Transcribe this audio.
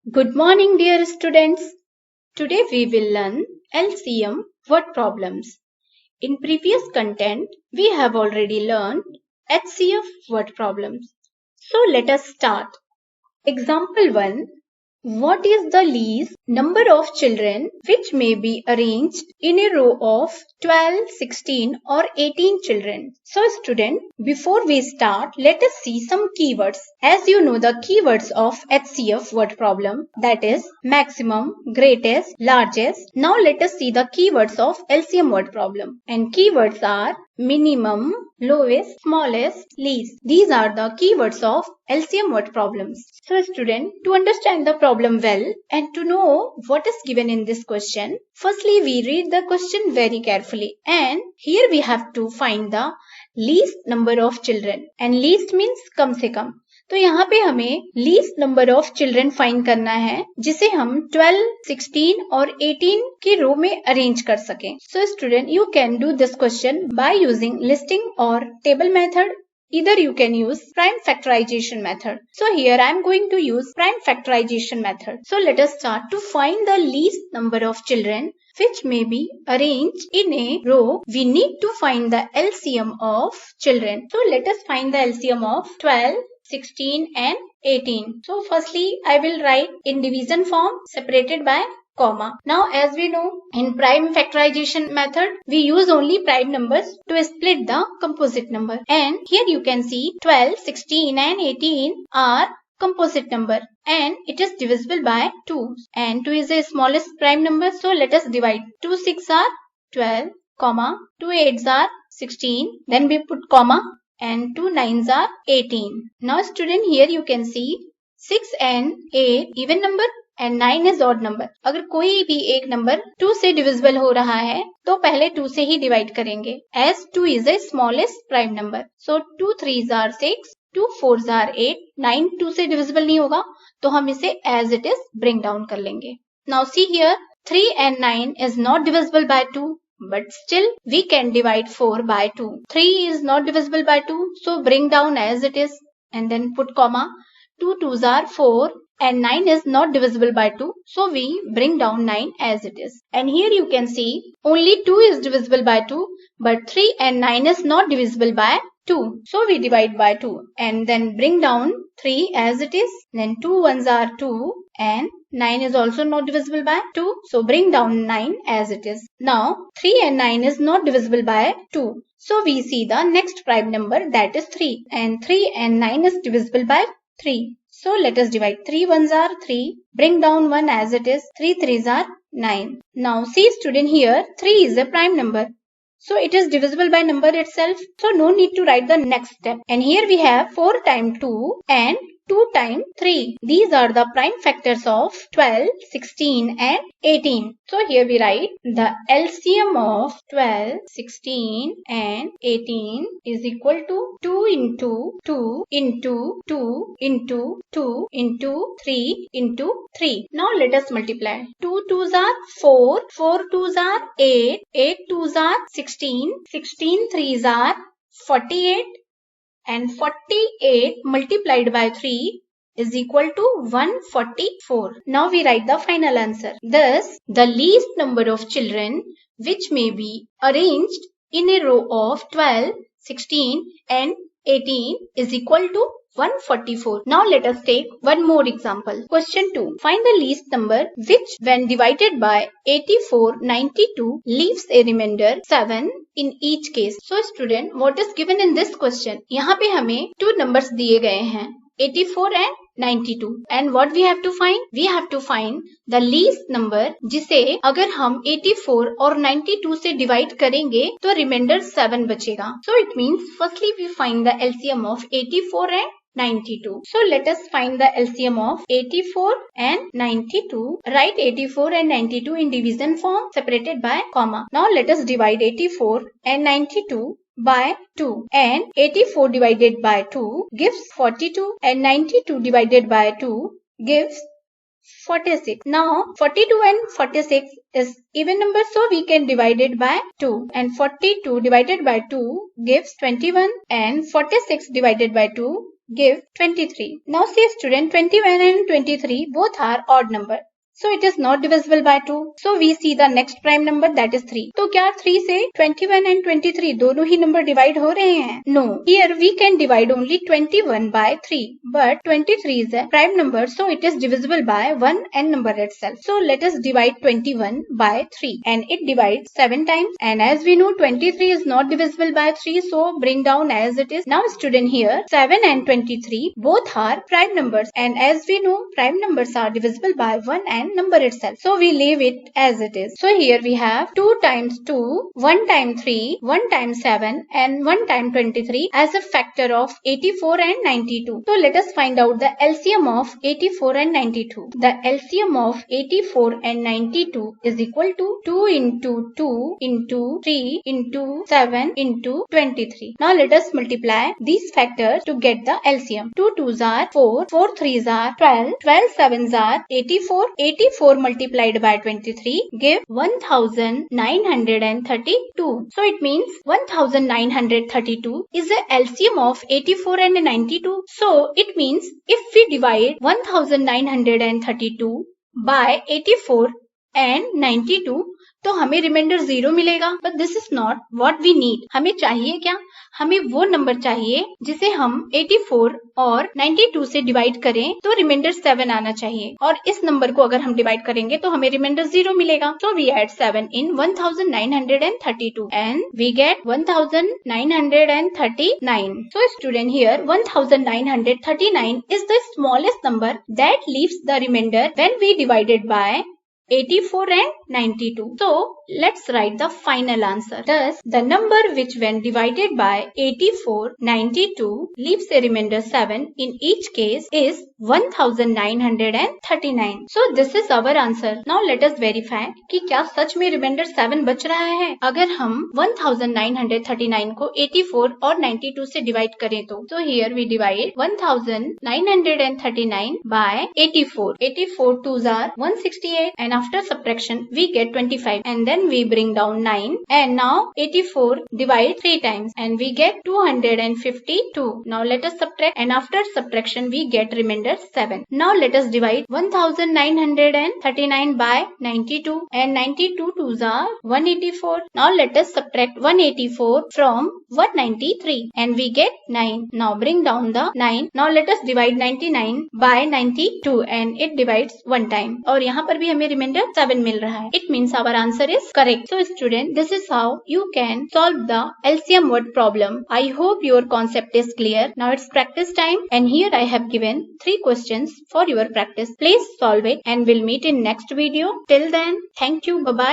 Good morning, dear students. Today we will learn LCM word problems. In previous content, we have already learned HCF word problems. So let us start. Example 1. What is the least number of children which may be arranged in a row of 12, 16 or 18 children? So student, before we start, let us see some keywords. As you know the keywords of HCF word problem, that is maximum, greatest, largest. Now let us see the keywords of LCM word problem. And keywords are minimum, lowest, smallest, least. These are the keywords of LCM word problems. So student, to understand the problem well and to know what is given in this question, firstly we read the question very carefully, and here we have to find the least number of children, and least means कम से कम. तो यहाँ पे हमें least number of children find करना है जिसे हम 12, 16 और 18 के रो में अरेंज कर सकें. So student, you can do this question by using listing और table method. Either you can use prime factorization method. So here I am going to use prime factorization method. So let us start. To find the least number of children which may be arranged in a row, we need to find the LCM of children. So let us find the LCM of 12, 16 and 18. So firstly I will write in division form separated by comma. Now as we know, in prime factorization method we use only prime numbers to split the composite number, and here you can see 12, 16 and 18 are composite number and it is divisible by 2, and 2 is the smallest prime number. So let us divide. 2 6 are 12, comma, 2 8s are 16, then we put comma, and 2 9s are 18. Now student, here you can see 6 and 8 even number and 9 is odd number. अगर कोई भी एक number 2 से divisible हो रहा है तो पहले 2 से ही डिवाइड करेंगे, as 2 is the smallest prime number. So 2 3s are 6, 2 4s are 8, 9 2 से डिविजिबल नहीं होगा तो हम इसे as it is bring down कर लेंगे. Now see here, 3 and 9 is not divisible by 2, but still we can divide 4 by 2. 3 is not divisible by 2, so bring down as it is and then put comma. 2 2s are 4 and 9 is not divisible by 2, so we bring down 9 as it is. And here you can see only 2 is divisible by 2, but 3 and 9 is not divisible by 2, so we divide by 2 and then bring down 3 as it is. Then 2 1s are 2 and 9 is also not divisible by 2, so bring down 9 as it is. Now 3 and 9 is not divisible by 2, so we see the next prime number, that is 3, and 3 and 9 is divisible by 3. So let us divide. 3 1s are 3, bring down 1 as it is, 3 3s are 9. Now see student, here 3 is a prime number, so it is divisible by number itself, so no need to write the next step. And here we have 4 times 2 and 2 times 3. These are the prime factors of 12, 16 and 18. So here we write the LCM of 12, 16 and 18 is equal to 2 into 2 into 2 into 2 into 3 into 3. Now let us multiply. 2 2s are 4, 4 2s are 8, 8 2s are 16, 16 3s are 48, and 48 multiplied by 3 is equal to 144. Now we write the final answer. Thus, the least number of children which may be arranged in a row of 12, 16 and 18 is equal to 144. Now let us take one more example. Question 2. Find the least number which when divided by 84, 92 leaves a remainder 7 in each case. So student, what is given in this question? यहाँ पे हमें 2 numbers दिए गए हैं, 84 and 92, and what we have to find? We have to find the least number जिसे अगर हम 84 और 92 से डिवाइड करेंगे तो रिमाइंडर 7 बचेगा. So it means firstly we find the LCM of 84 and 92. So let us find the LCM of 84 and 92. Write 84 and 92 in division form separated by comma. Now let us divide 84 and 92 by 2, and 84 divided by 2 gives 42 and 92 divided by 2 gives 46. Now 42 and 46 is even number, so we can divide it by 2, and 42 divided by 2 gives 21 and 46 divided by 2 give 23. Now see student, 21 and 23 both are odd number. So it is not divisible by 2. So we see the next prime number, that is 3. तो क्या 3 से 21 and 23 दोनों ही number divide हो रहे हैं? No. Here we can divide only 21 by 3. But 23 is a prime number, so it is divisible by 1 and number itself. So let us divide 21 by 3. And it divides 7 times. And as we know, 23 is not divisible by 3. So bring down as it is. Now student, here 7 and 23 both are prime numbers. And as we know, prime numbers are divisible by 1 and number itself. So we leave it as it is. So here we have 2 times 2, 1 times 3, 1 times 7 and 1 times 23 as a factor of 84 and 92. So let us find out the LCM of 84 and 92. The LCM of 84 and 92 is equal to 2 into 2 into 3 into 7 into 23. Now let us multiply these factors to get the LCM. 2 2s are 4, 4 3s are 12, 12 7s are 84, 84 multiplied by 23 give 1932. So it means 1932 is the LCM of 84 and 92. So it means if we divide 1932 by 84 and 92 तो हमें reminder 0 मिलेगा. But this is not what we need. हमें चाहिए क्या? हमें वो number चाहिए जिसे हम 84 और 92 से डिवाइड करें तो रिमाइंडर 7 आना चाहिए. और इस नंबर को अगर हम डिवाइड करेंगे तो हमें रिमाइंडर 0 मिलेगा. So we add 7 in 1932 and we get 1939. So student, here 1939 is the smallest number that leaves the remainder when we divided by 84 and 92. So let's write the final answer. Thus, the number which when divided by 84, 92 leaves a remainder 7 in each case is 1939. So this is our answer. Now let us verify कि क्या सच में reminder 7 बच रहा है. अगर हम 1939 को 84 और 92 से डिवाइड करें तो here we divide 1939 by 84. 84 2s are 168 and after subtraction we get 25 and then we bring down 9 and now 84 divide 3 times and we get 252. Now let us subtract and after subtraction we get remainder 7. Now let us divide 1939 by 92 and 92 2s are 184. Now let us subtract 184 from 193 and we get 9. Now bring down the 9. Now let us divide 99 by 92 and it divides one time. और यहाँ पर भी हमें reminder 7 मिल रहा है. It means our answer is correct. So student, this is how you can solve the LCM word problem. I hope your concept is clear. Now it's practice time and here I have given 3 questions for your practice. Please solve it and we'll meet in next video. Till then, thank you. Bye bye.